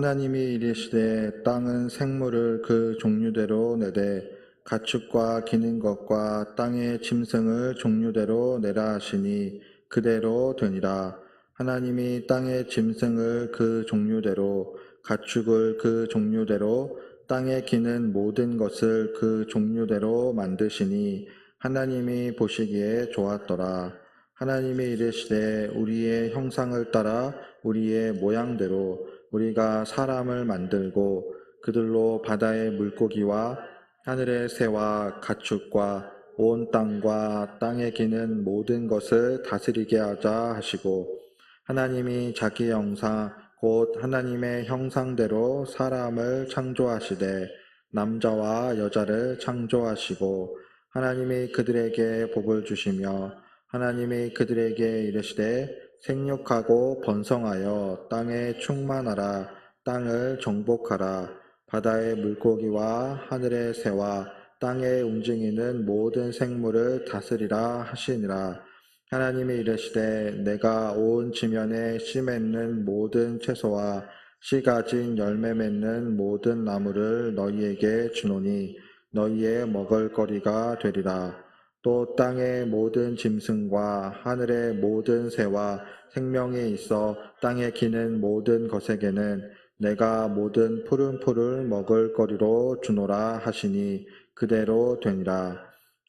하나님이 이르시되 땅은 생물을 그 종류대로 내되 가축과 기는 것과 땅의 짐승을 종류대로 내라 하시니 그대로 되니라. 하나님이 땅의 짐승을 그 종류대로 가축을 그 종류대로 땅에 기는 모든 것을 그 종류대로 만드시니 하나님이 보시기에 좋았더라. 하나님이 이르시되 우리의 형상을 따라 우리의 모양대로 우리가 사람을 만들고 그들로 바다의 물고기와 하늘의 새와 가축과 온 땅과 땅에 기는 모든 것을 다스리게 하자 하시고 하나님이 자기 형상 곧 하나님의 형상대로 사람을 창조하시되 남자와 여자를 창조하시고 하나님이 그들에게 복을 주시며 하나님이 그들에게 이르시되 생육하고 번성하여 땅에 충만하라. 땅을 정복하라. 바다의 물고기와 하늘의 새와 땅에 움직이는 모든 생물을 다스리라 하시니라. 하나님이 이르시되 내가 온 지면에 씨 맺는 모든 채소와 씨 가진 열매 맺는 모든 나무를 너희에게 주노니 너희의 먹을거리가 되리라. 또 땅의 모든 짐승과 하늘의 모든 새와 생명이 있어 땅에 기는 모든 것에게는 내가 모든 푸른 풀을 먹을 거리로 주노라 하시니 그대로 되니라.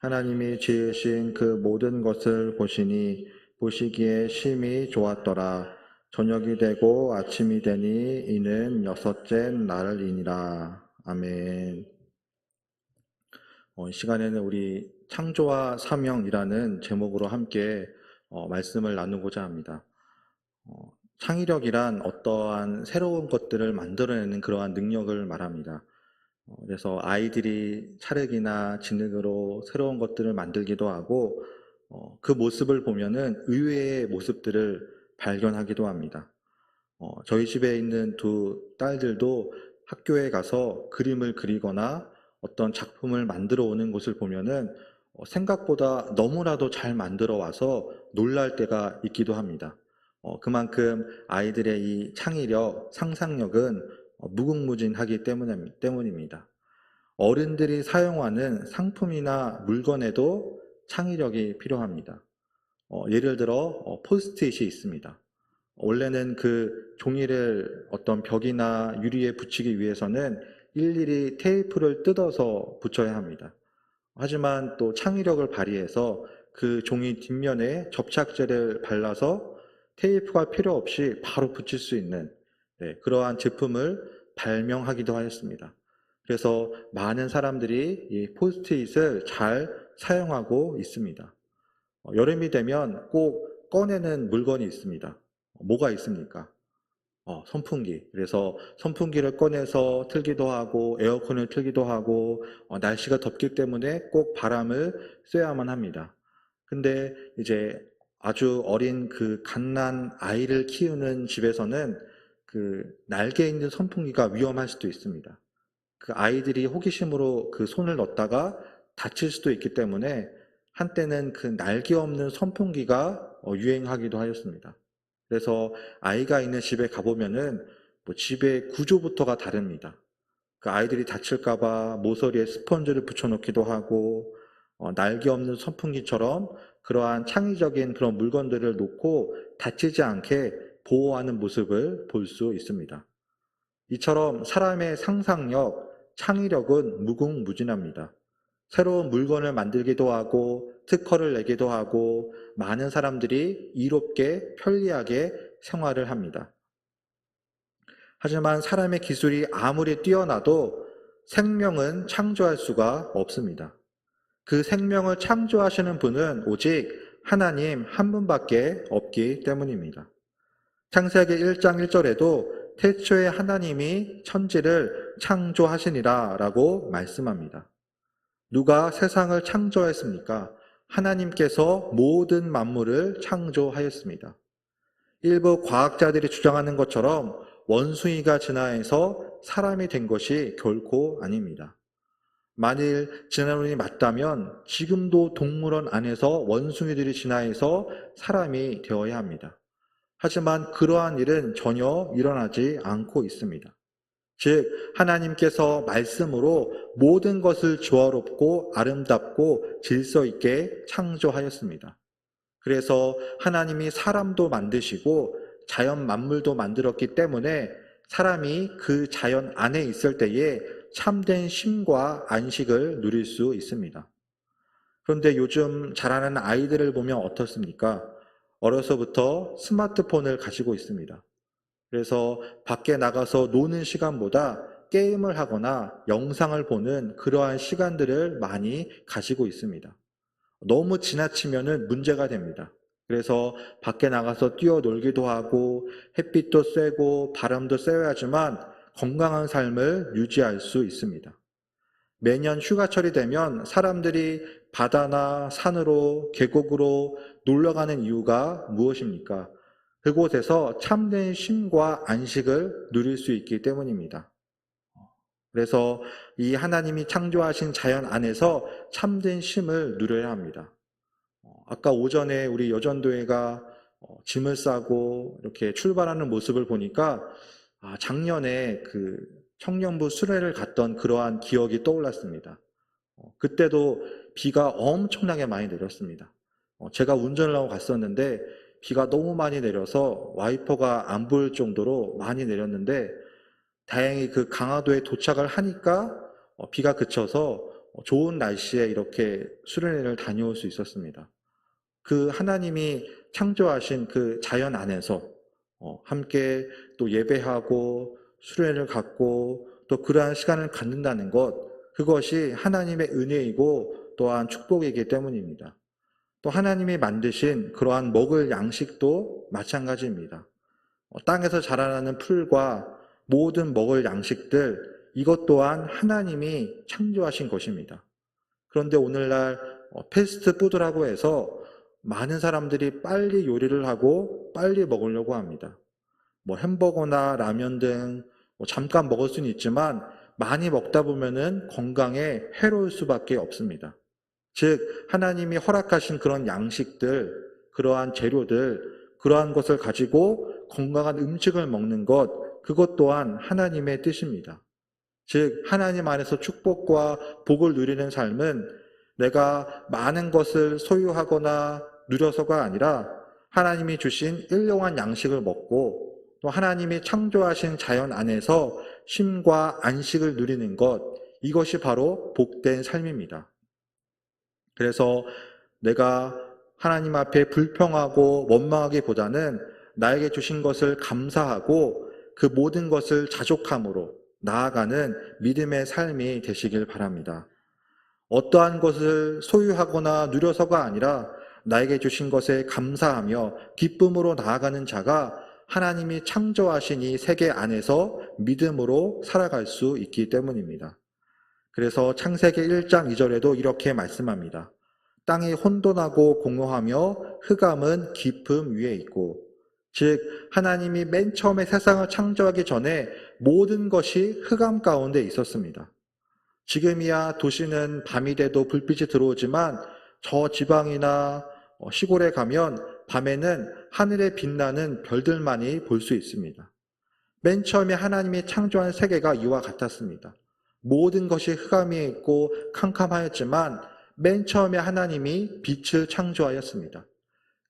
하나님이 지으신 그 모든 것을 보시니 보시기에 심히 좋았더라. 저녁이 되고 아침이 되니 이는 여섯째 날이니라. 아멘. 이 시간에는 우리 창조와 사명이라는 제목으로 함께 말씀을 나누고자 합니다. 창의력이란 어떠한 새로운 것들을 만들어내는 그러한 능력을 말합니다. 그래서 아이들이 찰흙이나 진흙으로 새로운 것들을 만들기도 하고 그 모습을 보면은 의외의 모습들을 발견하기도 합니다. 저희 집에 있는 두 딸들도 학교에 가서 그림을 그리거나 어떤 작품을 만들어 오는 것을 보면은 생각보다 너무나도 잘 만들어 와서 놀랄 때가 있기도 합니다. 그만큼 아이들의 이 창의력, 상상력은 무궁무진하기 때문입니다. 어른들이 사용하는 상품이나 물건에도 창의력이 필요합니다. 예를 들어 포스트잇이 있습니다. 원래는 그 종이를 어떤 벽이나 유리에 붙이기 위해서는 일일이 테이프를 뜯어서 붙여야 합니다. 하지만 또 창의력을 발휘해서 그 종이 뒷면에 접착제를 발라서 테이프가 필요 없이 바로 붙일 수 있는 그러한 제품을 발명하기도 하였습니다. 그래서 많은 사람들이 이 포스트잇을 잘 사용하고 있습니다. 여름이 되면 꼭 꺼내는 물건이 있습니다. 뭐가 있습니까? 선풍기. 그래서 선풍기를 꺼내서 틀기도 하고 에어컨을 틀기도 하고 날씨가 덥기 때문에 꼭 바람을 쐬야만 합니다. 근데 이제 아주 어린 그 갓난 아이를 키우는 집에서는 그 날개 있는 선풍기가 위험할 수도 있습니다. 그 아이들이 호기심으로 그 손을 넣다가 다칠 수도 있기 때문에 한때는 그 날개 없는 선풍기가 유행하기도 하였습니다. 그래서 아이가 있는 집에 가보면은 집의 구조부터가 다릅니다. 그 아이들이 다칠까봐 모서리에 스펀지를 붙여놓기도 하고 날개 없는 선풍기처럼 그러한 창의적인 그런 물건들을 놓고 다치지 않게 보호하는 모습을 볼 수 있습니다. 이처럼 사람의 상상력, 창의력은 무궁무진합니다. 새로운 물건을 만들기도 하고 특허를 내기도 하고 많은 사람들이 이롭게 편리하게 생활을 합니다. 하지만 사람의 기술이 아무리 뛰어나도 생명은 창조할 수가 없습니다. 그 생명을 창조하시는 분은 오직 하나님 한 분밖에 없기 때문입니다. 창세기 1장 1절에도 태초에 하나님이 천지를 창조하시니라 라고 말씀합니다. 누가 세상을 창조했습니까? 하나님께서 모든 만물을 창조하였습니다. 일부 과학자들이 주장하는 것처럼 원숭이가 진화해서 사람이 된 것이 결코 아닙니다. 만일 진화론이 맞다면 지금도 동물원 안에서 원숭이들이 진화해서 사람이 되어야 합니다. 하지만 그러한 일은 전혀 일어나지 않고 있습니다. 즉 하나님께서 말씀으로 모든 것을 조화롭고 아름답고 질서 있게 창조하였습니다. 그래서 하나님이 사람도 만드시고 자연 만물도 만들었기 때문에 사람이 그 자연 안에 있을 때에 참된 쉼과 안식을 누릴 수 있습니다. 그런데 요즘 자라는 아이들을 보면 어떻습니까? 어려서부터 스마트폰을 가지고 있습니다. 그래서 밖에 나가서 노는 시간보다 게임을 하거나 영상을 보는 그러한 시간들을 많이 가지고 있습니다. 너무 지나치면은 문제가 됩니다. 그래서 밖에 나가서 뛰어놀기도 하고 햇빛도 쐬고 바람도 쐬야지만 건강한 삶을 유지할 수 있습니다. 매년 휴가철이 되면 사람들이 바다나 산으로 계곡으로 놀러 가는 이유가 무엇입니까? 그곳에서 참된 쉼과 안식을 누릴 수 있기 때문입니다. 그래서 이 하나님이 창조하신 자연 안에서 참된 쉼을 누려야 합니다. 아까 오전에 우리 여전도회가 짐을 싸고 이렇게 출발하는 모습을 보니까 작년에 그 청년부 수련회를 갔던 그러한 기억이 떠올랐습니다. 그때도 비가 엄청나게 많이 내렸습니다. 제가 운전을 하고 갔었는데 비가 너무 많이 내려서 와이퍼가 안 보일 정도로 많이 내렸는데 다행히 그 강화도에 도착을 하니까 비가 그쳐서 좋은 날씨에 이렇게 수련회를 다녀올 수 있었습니다. 그 하나님이 창조하신 그 자연 안에서 함께 또 예배하고 수련회를 갖고 또 그러한 시간을 갖는다는 것, 그것이 하나님의 은혜이고 또한 축복이기 때문입니다. 또 하나님이 만드신 그러한 먹을 양식도 마찬가지입니다. 땅에서 자라나는 풀과 모든 먹을 양식들, 이것 또한 하나님이 창조하신 것입니다. 그런데 오늘날 패스트푸드라고 해서 많은 사람들이 빨리 요리를 하고 빨리 먹으려고 합니다. 햄버거나 라면 등 잠깐 먹을 수는 있지만 많이 먹다 보면은 건강에 해로울 수밖에 없습니다. 즉 하나님이 허락하신 그런 양식들, 그러한 재료들, 그러한 것을 가지고 건강한 음식을 먹는 것, 그것 또한 하나님의 뜻입니다. 즉 하나님 안에서 축복과 복을 누리는 삶은 내가 많은 것을 소유하거나 누려서가 아니라 하나님이 주신 일용한 양식을 먹고 또 하나님이 창조하신 자연 안에서 쉼과 안식을 누리는 것, 이것이 바로 복된 삶입니다. 그래서 내가 하나님 앞에 불평하고 원망하기보다는 나에게 주신 것을 감사하고 그 모든 것을 자족함으로 나아가는 믿음의 삶이 되시길 바랍니다. 어떠한 것을 소유하거나 누려서가 아니라 나에게 주신 것에 감사하며 기쁨으로 나아가는 자가 하나님이 창조하신 이 세계 안에서 믿음으로 살아갈 수 있기 때문입니다. 그래서 창세기 1장 2절에도 이렇게 말씀합니다. 땅이 혼돈하고 공허하며 흑암은 깊음 위에 있고, 즉 하나님이 맨 처음에 세상을 창조하기 전에 모든 것이 흑암 가운데 있었습니다. 지금이야 도시는 밤이 돼도 불빛이 들어오지만 저 지방이나 시골에 가면 밤에는 하늘에 빛나는 별들만이 볼 수 있습니다. 맨 처음에 하나님이 창조한 세계가 이와 같았습니다. 모든 것이 흑암에 있고 캄캄하였지만 맨 처음에 하나님이 빛을 창조하였습니다.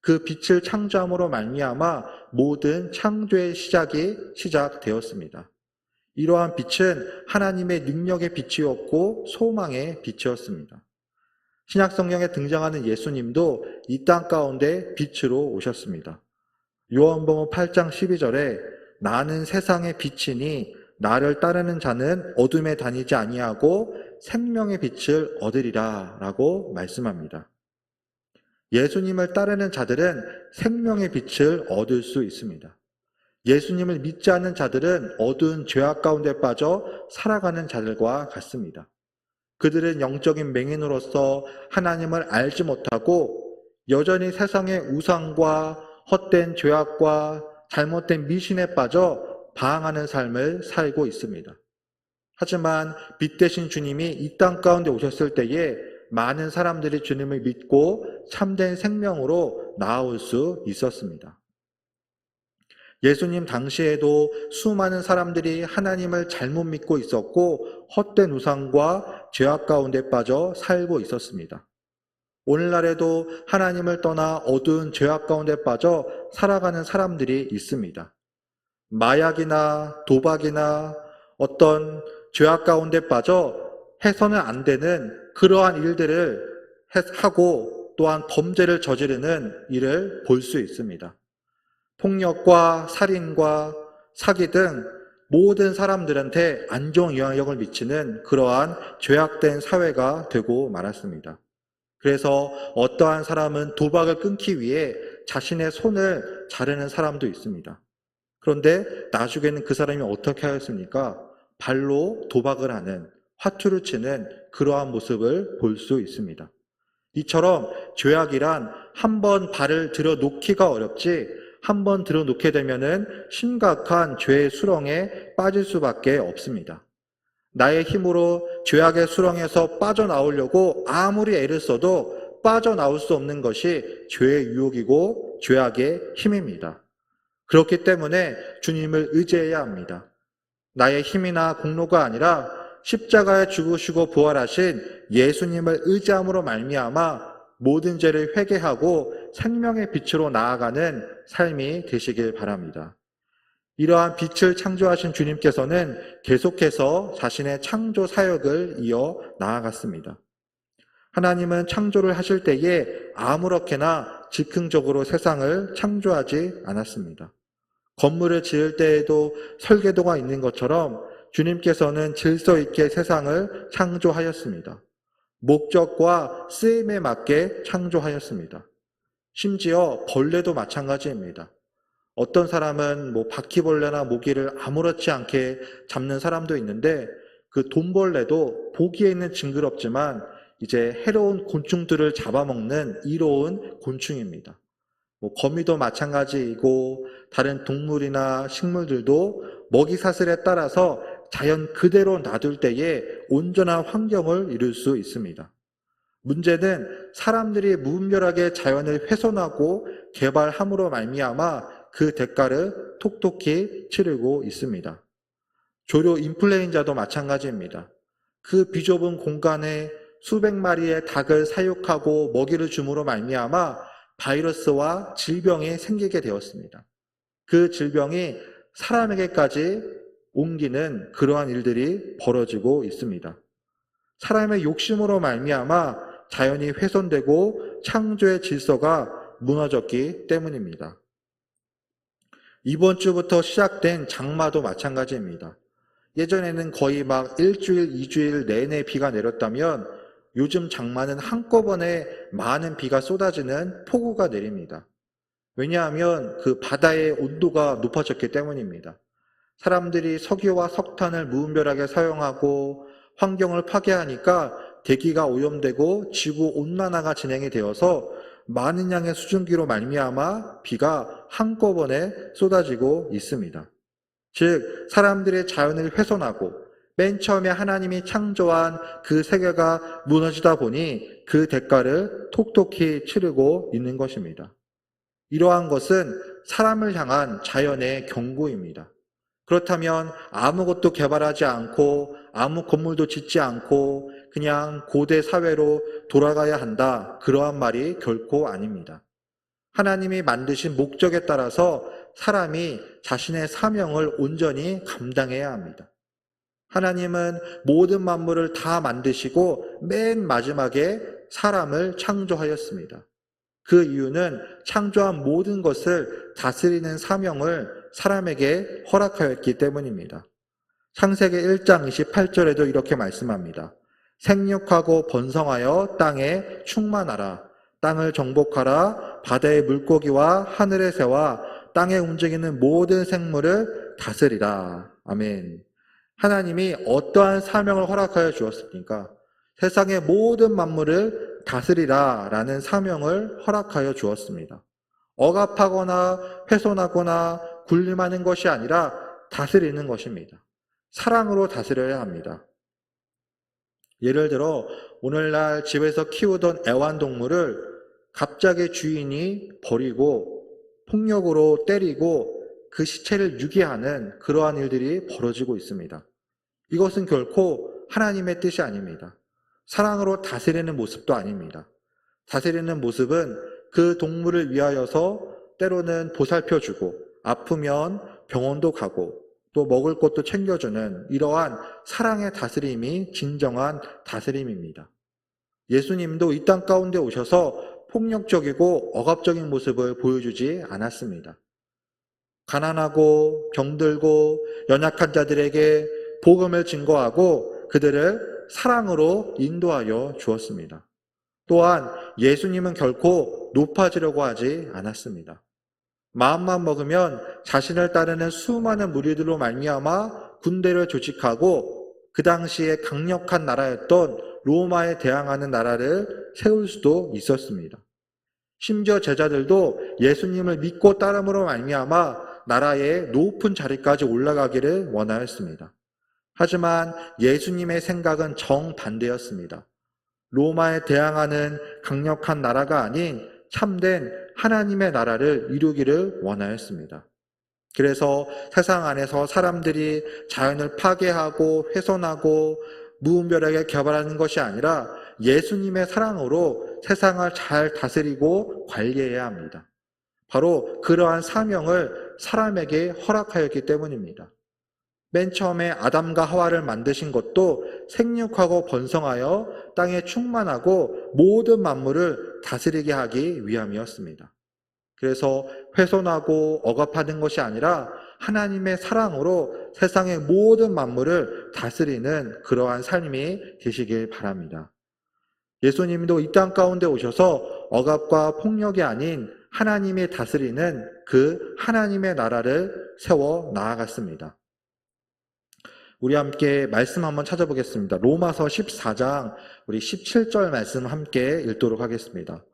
그 빛을 창조함으로 말미암아 모든 창조의 시작이 시작되었습니다. 이러한 빛은 하나님의 능력의 빛이었고 소망의 빛이었습니다. 신약성경에 등장하는 예수님도 이 땅 가운데 빛으로 오셨습니다. 요한복음 8장 12절에 나는 세상의 빛이니 나를 따르는 자는 어둠에 다니지 아니하고 생명의 빛을 얻으리라 라고 말씀합니다. 예수님을 따르는 자들은 생명의 빛을 얻을 수 있습니다. 예수님을 믿지 않는 자들은 어두운 죄악 가운데 빠져 살아가는 자들과 같습니다. 그들은 영적인 맹인으로서 하나님을 알지 못하고 여전히 세상의 우상과 헛된 죄악과 잘못된 미신에 빠져 방황하는 삶을 살고 있습니다. 하지만 빛 대신 주님이 이 땅 가운데 오셨을 때에 많은 사람들이 주님을 믿고 참된 생명으로 나아올 수 있었습니다. 예수님 당시에도 수많은 사람들이 하나님을 잘못 믿고 있었고 헛된 우상과 죄악 가운데 빠져 살고 있었습니다. 오늘날에도 하나님을 떠나 어두운 죄악 가운데 빠져 살아가는 사람들이 있습니다. 마약이나 도박이나 어떤 죄악 가운데 빠져 해서는 안 되는 그러한 일들을 하고 또한 범죄를 저지르는 일을 볼 수 있습니다. 폭력과 살인과 사기 등 모든 사람들한테 안정 영향력을 미치는 그러한 죄악된 사회가 되고 말았습니다. 그래서 어떠한 사람은 도박을 끊기 위해 자신의 손을 자르는 사람도 있습니다. 그런데 나중에는 그 사람이 어떻게 하였습니까? 발로 도박을 하는, 화투를 치는 그러한 모습을 볼 수 있습니다. 이처럼 죄악이란 한 번 발을 들여놓기가 어렵지 한 번 들여놓게 되면은 심각한 죄의 수렁에 빠질 수밖에 없습니다. 나의 힘으로 죄악의 수렁에서 빠져나오려고 아무리 애를 써도 빠져나올 수 없는 것이 죄의 유혹이고 죄악의 힘입니다. 그렇기 때문에 주님을 의지해야 합니다. 나의 힘이나 공로가 아니라 십자가에 죽으시고 부활하신 예수님을 의지함으로 말미암아 모든 죄를 회개하고 생명의 빛으로 나아가는 삶이 되시길 바랍니다. 이러한 빛을 창조하신 주님께서는 계속해서 자신의 창조 사역을 이어 나아갔습니다. 하나님은 창조를 하실 때에 아무렇게나 즉흥적으로 세상을 창조하지 않았습니다. 건물을 지을 때에도 설계도가 있는 것처럼 주님께서는 질서 있게 세상을 창조하였습니다. 목적과 쓰임에 맞게 창조하였습니다. 심지어 벌레도 마찬가지입니다. 어떤 사람은 바퀴벌레나 모기를 아무렇지 않게 잡는 사람도 있는데 그 돈벌레도 보기에는 징그럽지만 이제 해로운 곤충들을 잡아먹는 이로운 곤충입니다. 거미도 마찬가지이고 다른 동물이나 식물들도 먹이 사슬에 따라서 자연 그대로 놔둘 때에 온전한 환경을 이룰 수 있습니다. 문제는 사람들이 무분별하게 자연을 훼손하고 개발함으로 말미암아 그 대가를 톡톡히 치르고 있습니다. 조류 인플루엔자도 마찬가지입니다. 그 비좁은 공간에 수백 마리의 닭을 사육하고 먹이를 줌으로 말미암아 바이러스와 질병이 생기게 되었습니다. 그 질병이 사람에게까지 옮기는 그러한 일들이 벌어지고 있습니다. 사람의 욕심으로 말미암아 자연이 훼손되고 창조의 질서가 무너졌기 때문입니다. 이번 주부터 시작된 장마도 마찬가지입니다. 예전에는 거의 일주일, 2주일 내내 비가 내렸다면 요즘 장마는 한꺼번에 많은 비가 쏟아지는 폭우가 내립니다. 왜냐하면 그 바다의 온도가 높아졌기 때문입니다. 사람들이 석유와 석탄을 무분별하게 사용하고 환경을 파괴하니까 대기가 오염되고 지구 온난화가 진행이 되어서 많은 양의 수증기로 말미암아 비가 한꺼번에 쏟아지고 있습니다. 즉 사람들의 자연을 훼손하고 맨 처음에 하나님이 창조한 그 세계가 무너지다 보니 그 대가를 톡톡히 치르고 있는 것입니다. 이러한 것은 사람을 향한 자연의 경고입니다. 그렇다면 아무것도 개발하지 않고 아무 건물도 짓지 않고 그냥 고대 사회로 돌아가야 한다. 그러한 말이 결코 아닙니다. 하나님이 만드신 목적에 따라서 사람이 자신의 사명을 온전히 감당해야 합니다. 하나님은 모든 만물을 다 만드시고 맨 마지막에 사람을 창조하였습니다. 그 이유는 창조한 모든 것을 다스리는 사명을 사람에게 허락하였기 때문입니다. 창세기 1장 28절에도 이렇게 말씀합니다. 생육하고 번성하여 땅에 충만하라. 땅을 정복하라. 바다의 물고기와 하늘의 새와 땅에 움직이는 모든 생물을 다스리라. 아멘. 하나님이 어떠한 사명을 허락하여 주었습니까? 세상의 모든 만물을 다스리라 라는 사명을 허락하여 주었습니다. 억압하거나 훼손하거나 군림하는 것이 아니라 다스리는 것입니다. 사랑으로 다스려야 합니다. 예를 들어 오늘날 집에서 키우던 애완동물을 갑자기 주인이 버리고 폭력으로 때리고 그 시체를 유기하는 그러한 일들이 벌어지고 있습니다. 이것은 결코 하나님의 뜻이 아닙니다. 사랑으로 다스리는 모습도 아닙니다. 다스리는 모습은 그 동물을 위하여서 때로는 보살펴주고 아프면 병원도 가고 또 먹을 것도 챙겨주는 이러한 사랑의 다스림이 진정한 다스림입니다. 예수님도 이 땅 가운데 오셔서 폭력적이고 억압적인 모습을 보여주지 않았습니다. 가난하고 병들고 연약한 자들에게 복음을 증거하고 그들을 사랑으로 인도하여 주었습니다. 또한 예수님은 결코 높아지려고 하지 않았습니다. 마음만 먹으면 자신을 따르는 수많은 무리들로 말미암아 군대를 조직하고 그 당시에 강력한 나라였던 로마에 대항하는 나라를 세울 수도 있었습니다. 심지어 제자들도 예수님을 믿고 따름으로 말미암아 나라의 높은 자리까지 올라가기를 원하였습니다. 하지만 예수님의 생각은 정반대였습니다. 로마에 대항하는 강력한 나라가 아닌 참된 하나님의 나라를 이루기를 원하였습니다. 그래서 세상 안에서 사람들이 자연을 파괴하고 훼손하고 무분별하게 개발하는 것이 아니라 예수님의 사랑으로 세상을 잘 다스리고 관리해야 합니다. 바로 그러한 사명을 사람에게 허락하였기 때문입니다. 맨 처음에 아담과 하와를 만드신 것도 생육하고 번성하여 땅에 충만하고 모든 만물을 다스리게 하기 위함이었습니다. 그래서 훼손하고 억압하는 것이 아니라 하나님의 사랑으로 세상의 모든 만물을 다스리는 그러한 삶이 되시길 바랍니다. 예수님도 이 땅 가운데 오셔서 억압과 폭력이 아닌 하나님이 다스리는 그 하나님의 나라를 세워 나아갔습니다. 우리 함께 말씀 한번 찾아보겠습니다. 로마서 14장 우리 17절 말씀 함께 읽도록 하겠습니다.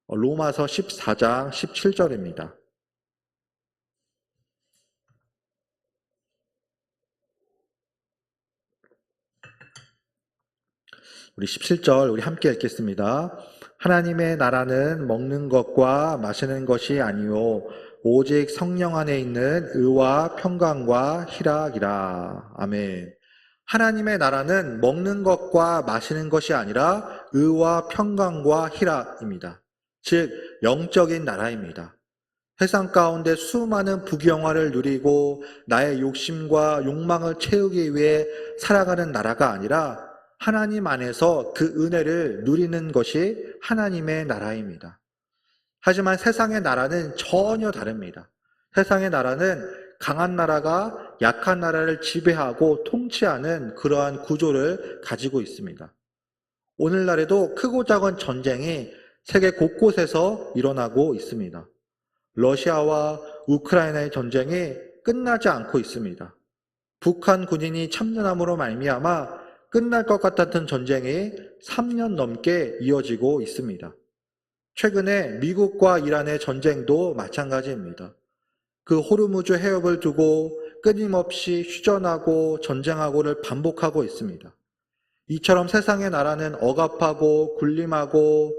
로마서 14장 17절입니다. 우리 17절 우리 함께 읽겠습니다. 하나님의 나라는 먹는 것과 마시는 것이 아니요 오직 성령 안에 있는 의와 평강과 희락이라. 아멘. 하나님의 나라는 먹는 것과 마시는 것이 아니라 의와 평강과 희락입니다. 즉 영적인 나라입니다. 세상 가운데 수많은 부귀영화를 누리고 나의 욕심과 욕망을 채우기 위해 살아가는 나라가 아니라 하나님 안에서 그 은혜를 누리는 것이 하나님의 나라입니다. 하지만 세상의 나라는 전혀 다릅니다. 세상의 나라는 강한 나라가 약한 나라를 지배하고 통치하는 그러한 구조를 가지고 있습니다. 오늘날에도 크고 작은 전쟁이 세계 곳곳에서 일어나고 있습니다. 러시아와 우크라이나의 전쟁이 끝나지 않고 있습니다. 북한 군인이 참전함으로 말미암아 끝날 것 같았던 전쟁이 3년 넘게 이어지고 있습니다. 최근에 미국과 이란의 전쟁도 마찬가지입니다. 그 호르무즈 해협을 두고 끊임없이 휴전하고 전쟁하고를 반복하고 있습니다. 이처럼 세상의 나라는 억압하고 군림하고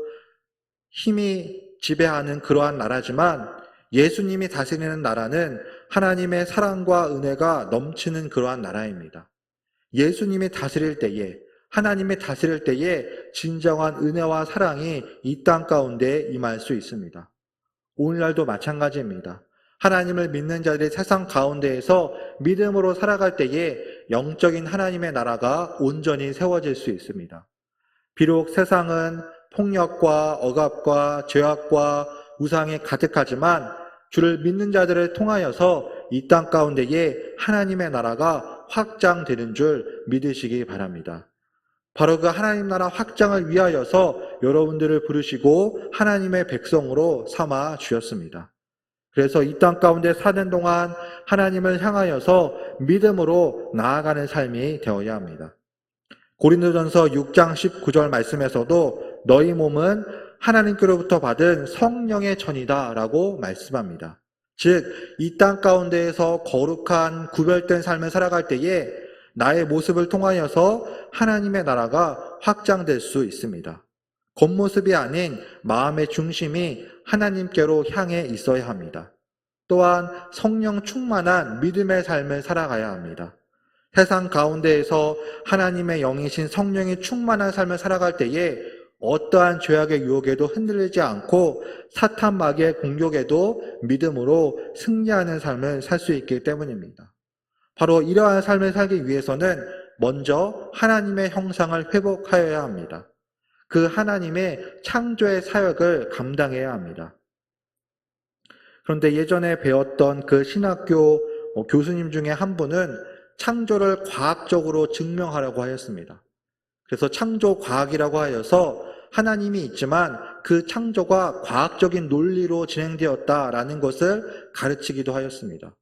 힘이 지배하는 그러한 나라지만 예수님이 다스리는 나라는 하나님의 사랑과 은혜가 넘치는 그러한 나라입니다. 예수님이 다스릴 때에 하나님이 다스릴 때에 진정한 은혜와 사랑이 이 땅 가운데 임할 수 있습니다. 오늘날도 마찬가지입니다. 하나님을 믿는 자들이 세상 가운데에서 믿음으로 살아갈 때에 영적인 하나님의 나라가 온전히 세워질 수 있습니다. 비록 세상은 폭력과 억압과 죄악과 우상이 가득하지만 주를 믿는 자들을 통하여서 이 땅 가운데에 하나님의 나라가 확장되는 줄 믿으시기 바랍니다. 바로 그 하나님 나라 확장을 위하여서 여러분들을 부르시고 하나님의 백성으로 삼아 주셨습니다. 그래서 이 땅 가운데 사는 동안 하나님을 향하여서 믿음으로 나아가는 삶이 되어야 합니다. 고린도전서 6장 19절 말씀에서도 너희 몸은 하나님께로부터 받은 성령의 전이다 라고 말씀합니다. 즉, 이 땅 가운데에서 거룩한 구별된 삶을 살아갈 때에 나의 모습을 통하여서 하나님의 나라가 확장될 수 있습니다. 겉모습이 아닌 마음의 중심이 하나님께로 향해 있어야 합니다. 또한 성령 충만한 믿음의 삶을 살아가야 합니다. 세상 가운데에서 하나님의 영이신 성령이 충만한 삶을 살아갈 때에 어떠한 죄악의 유혹에도 흔들리지 않고 사탄 마귀의 공격에도 믿음으로 승리하는 삶을 살 수 있기 때문입니다. 바로 이러한 삶을 살기 위해서는 먼저 하나님의 형상을 회복하여야 합니다. 그 하나님의 창조의 사역을 감당해야 합니다. 그런데 예전에 배웠던 그 신학교 교수님 중에 한 분은 창조를 과학적으로 증명하려고 하였습니다. 그래서 창조 과학이라고 하여서 하나님이 있지만 그 창조가 과학적인 논리로 진행되었다라는 것을 가르치기도 하였습니다.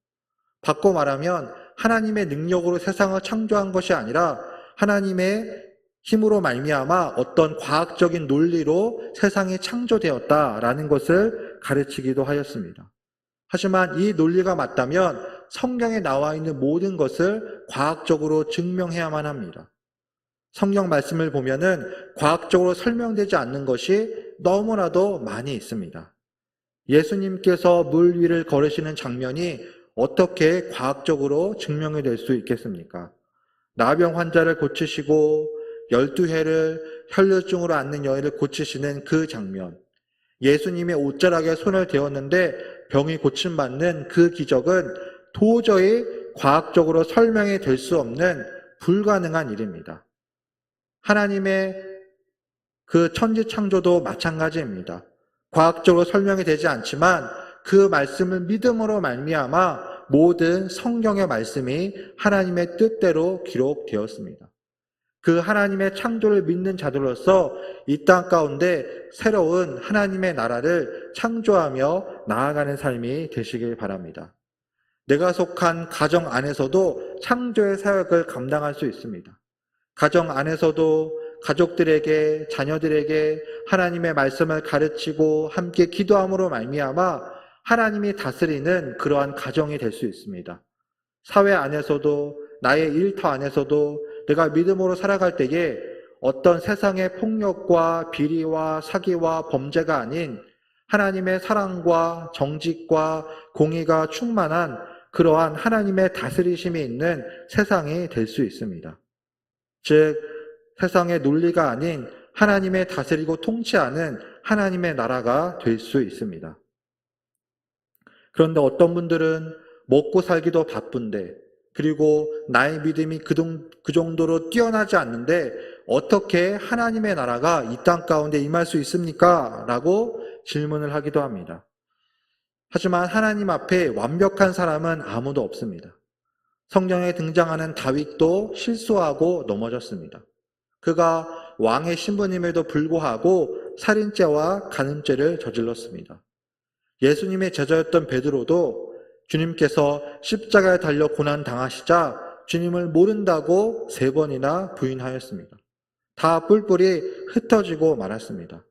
바꿔 말하면 하나님의 능력으로 세상을 창조한 것이 아니라 하나님의 힘으로 말미암아 어떤 과학적인 논리로 세상이 창조되었다라는 것을 가르치기도 하였습니다. 하지만 이 논리가 맞다면 성경에 나와 있는 모든 것을 과학적으로 증명해야만 합니다. 성경 말씀을 보면은 과학적으로 설명되지 않는 것이 너무나도 많이 있습니다. 예수님께서 물 위를 걸으시는 장면이 어떻게 과학적으로 증명이 될 수 있겠습니까? 나병 환자를 고치시고 12회를 혈류증으로 앓는 여인을 고치시는 그 장면, 예수님의 옷자락에 손을 대었는데 병이 고침받는 그 기적은 도저히 과학적으로 설명이 될 수 없는 불가능한 일입니다. 하나님의 그 천지 창조도 마찬가지입니다. 과학적으로 설명이 되지 않지만 그 말씀을 믿음으로 말미암아 모든 성경의 말씀이 하나님의 뜻대로 기록되었습니다. 그 하나님의 창조를 믿는 자들로서 이 땅 가운데 새로운 하나님의 나라를 창조하며 나아가는 삶이 되시길 바랍니다. 내가 속한 가정 안에서도 창조의 사역을 감당할 수 있습니다. 가정 안에서도 가족들에게, 자녀들에게 하나님의 말씀을 가르치고 함께 기도함으로 말미암아 하나님이 다스리는 그러한 가정이 될 수 있습니다. 사회 안에서도, 나의 일터 안에서도 내가 믿음으로 살아갈 때에 어떤 세상의 폭력과 비리와 사기와 범죄가 아닌 하나님의 사랑과 정직과 공의가 충만한 그러한 하나님의 다스리심이 있는 세상이 될 수 있습니다. 즉 세상의 논리가 아닌 하나님의 다스리고 통치하는 하나님의 나라가 될 수 있습니다. 그런데 어떤 분들은 먹고 살기도 바쁜데, 그리고 나의 믿음이 그 정도로 뛰어나지 않는데 어떻게 하나님의 나라가 이 땅 가운데 임할 수 있습니까? 라고 질문을 하기도 합니다. 하지만 하나님 앞에 완벽한 사람은 아무도 없습니다. 성경에 등장하는 다윗도 실수하고 넘어졌습니다. 그가 왕의 신분임에도 불구하고 살인죄와 간음죄를 저질렀습니다. 예수님의 제자였던 베드로도 주님께서 십자가에 달려 고난당하시자 주님을 모른다고 3번이나 부인하였습니다. 다 뿔뿔이 흩어지고 말았습니다.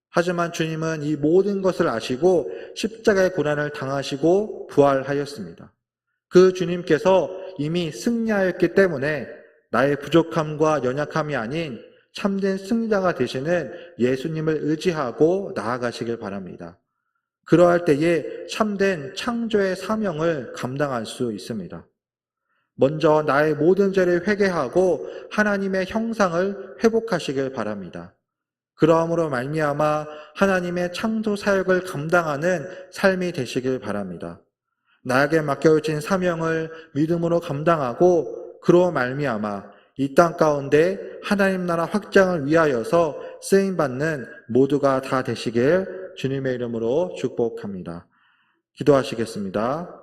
하지만 주님은 이 모든 것을 아시고 십자가의 고난을 당하시고 부활하였습니다. 그 주님께서 이미 승리하였기 때문에 나의 부족함과 연약함이 아닌 참된 승리자가 되시는 예수님을 의지하고 나아가시길 바랍니다. 그러할 때에 참된 창조의 사명을 감당할 수 있습니다. 먼저 나의 모든 죄를 회개하고 하나님의 형상을 회복하시길 바랍니다. 그러함으로 말미암아 하나님의 창조 사역을 감당하는 삶이 되시길 바랍니다. 나에게 맡겨진 사명을 믿음으로 감당하고 그로 말미암아 이 땅 가운데 하나님 나라 확장을 위하여서 쓰임받는 모두가 다 되시길 주님의 이름으로 축복합니다. 기도하시겠습니다.